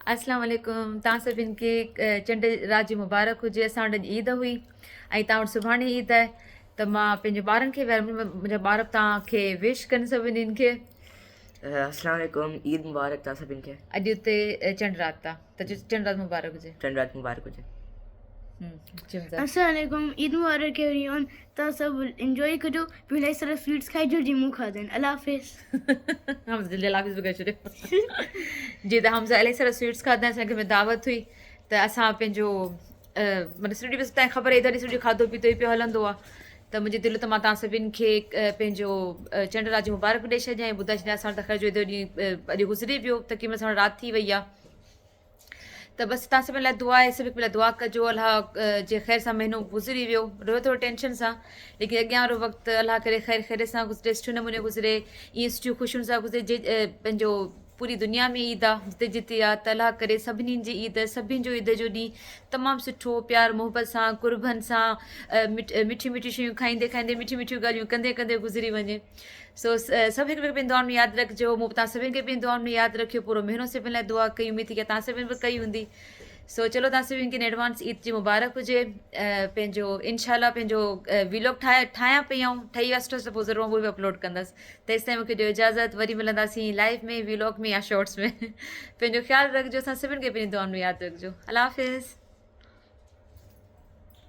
अस्सलाम वालेकुम। तव्हां सभिनि खे चंड रात जी मुबारक हुजे। असां वटि अॼु ईद हुई ऐं तव्हां वटि सुभाणे ईद आहे, त मां पंहिंजे ॿारनि खे मुंहिंजा ॿार तव्हांखे विश कनि सभिनीनि खे। अस्सलाम वालेकुम, ईद मुबारक तव्हां सभिनि खे। अॼु हुते चंड रात आहे, त चंड रात मुबारक हुजे। चंड रात मुबारक हुजे। अस्सलाम वालेकुम, ईद मुबारक एवरीवन। तव्हां सभु इंजॉय कजो, ॿियूं इलाही सारा स्वीट्स खाइजो जीअं मूं खाधा आहिनि। अल्लाह हाफ़िज़। हम हाफ़िज़ बि करे छॾियो। जी, त हम इलाही सारा स्वीट्स खाधा, असांखे में दावत हुई, त असां पंहिंजो मतिलबु सॼी बसि तव्हांखे ख़बर आहे इधर सॼो खाधो पीतो ई पियो हलंदो आहे, त मुंहिंजी दिलि त मां तव्हां सभिनि खे पंहिंजो चंड रात जी मुबारक ॾेई छॾियां ऐं ॿुधाए छॾियां। असां त ख़ैर जो हेॾो ॾींहुं अॼु गुज़री पियो, तक़रीबन असां राति थी वई आहे, त बसि तव्हां सभिनि लाइ दुआ आहे, सभिनि लाइ दुआ कजो। अलाह जे ख़ैर सां महीनो गुज़री वियो, रहियो थोरो टेंशन सां, लेकिन अॻियां वारो वक़्तु अलाह करे ख़ैर सां गुज़रे, सुठे नमूने गुज़रे, ईअं सुठियूं ख़ुशियुनि सां गुज़रे। पंहिंजो पूरी दुनिया में ईद आहे, जिते जिते आहे, त अलाह करे सभिनीनि जी ईद, सभिनि जो ईद जो ॾींहुं तमामु सुठो प्यार मुहबत सां, क़ुर्बनि सां, मिठी मिठी शयूं खाईंदे खाईंदे, मिठी मिठियूं ॻाल्हियूं कंदे कंदे गुज़री वञे। सो सभु हिकु ॿिए खे दुआउनि में यादि रखिजो। मूं तव्हां सभिनि खे पंहिंजी दुआउनि में यादि रखियो। पूरो महीनो सभिनि लाइ दुआ कई, उमेद थी की तव्हां सभिनि बि कई हूंदी। सो चलो, तव्हां सभिनि खे एडवांस ईद जी मुबारक हुजे। पंहिंजो इनशाला पंहिंजो वीलॉग ठाहियां पई ऐं ठही वियसि त पोइ ज़रूरु उहो बि अपलोड कंदसि। तेसिताईं मूंखे ॾियो इजाज़त, वरी मिलंदासीं लाइव में, वीलॉग में या शॉर्ट्स में। पंहिंजो ख़्यालु रखिजो, असां सभिनि खे पंहिंजी दुआउनि में यादि रखिजो। अल्लाह हाफ़िज़।